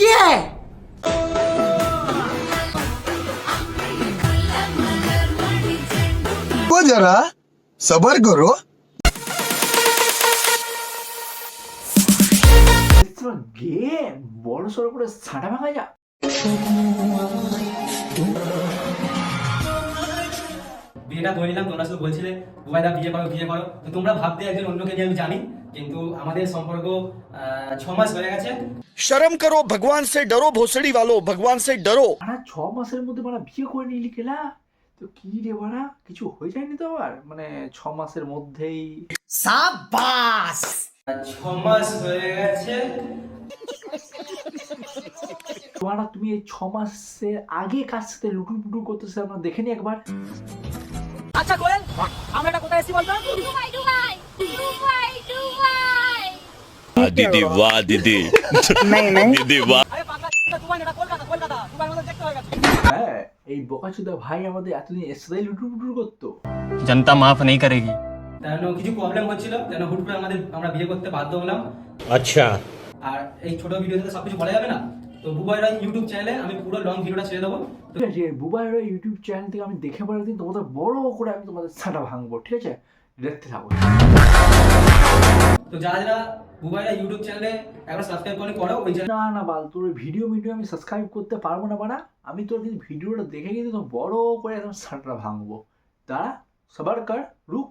क्या है? वो जरा सबर करो। গে বড় সড়ো করে ছাড়া ভাঙা যা। বিয়েটা ধরে নিলাম, তোমরা শুধু বলছিলে বুবাইদা বিয়ে করো বিয়ে করো, তো তোমরা ভাবতে একজন অন্যকে নিয়ে আমি জানি, কিন্তু আমাদের সম্পর্ক 6 মাস হয়ে গেছে। शर्म करो, भगवान से डरो, भोसड़ी वालों, भगवान से डरो। বাড়া 6 মাসের মধ্যে বাড়া বিয়ে করে নিলি কেলা? তো কি রে বাড়া, কিছু হয়ে যায়নি তো আবার? মানে 6 মাসের মধ্যেই? 6 মাস হয়ে গেছে। বাড়া তুমি এই 6 মাসের আগে কার সাথে লুটুর পুটুর করতেছে আমরা দেখে নি একবার। আচ্ছা কোয়েল, আমরা এটা কোথায় এসেছি বলতো? দুবাই দুবাই দুবাই দুবাই दीदी वाह दीदी दीदी वाह। আরে পাগলা, এটা দুবাই না, এটা কলকাতা, কলকাতা। দুবাইয়ের মধ্যে দেখতে হয়ে গেছে। হ্যাঁ, এই বোকাচোদা ভাই আমাদের এতদিন এর সাথেই লুটুর পুটুর করতো। जनता माफ नहीं करेगी। কারণ কিছু প্রবলেম হচ্ছিল, যেন হুট করে আমরা বিয়ে করতে বাধ্য হলাম। अच्छा আর এই ছোট ভিডিওতে তো সবকিছু বলা যাবে না, তো বুবাইরা ইউটিউব চ্যানেলে আমি পুরো লং ভিডিওটা ছেড়ে দেবো। ঠিক আছে, বুবাইয়ের ইউটিউব চ্যানেল থেকে আমি দেখে পরের দিন তোমাদের বড় করে আমি তোমাদের ছাটা ভাঙবো, ঠিক আছে? দেখতে থাকো। তো যারা যারা বুবাইরা ইউটিউব চ্যানেলে একবার সাবস্ক্রাইব করো ওই চ্যানেল। না না বাল, তোর ভিডিও আমি সাবস্ক্রাইব করতে পারবো না বাড়া। আমি তোর কিন্তু ভিডিওটা দেখে কিন্তু তো বড় করে একদম ছাটা ভাঙবো। দাঁড়া, সবার কর, রুক।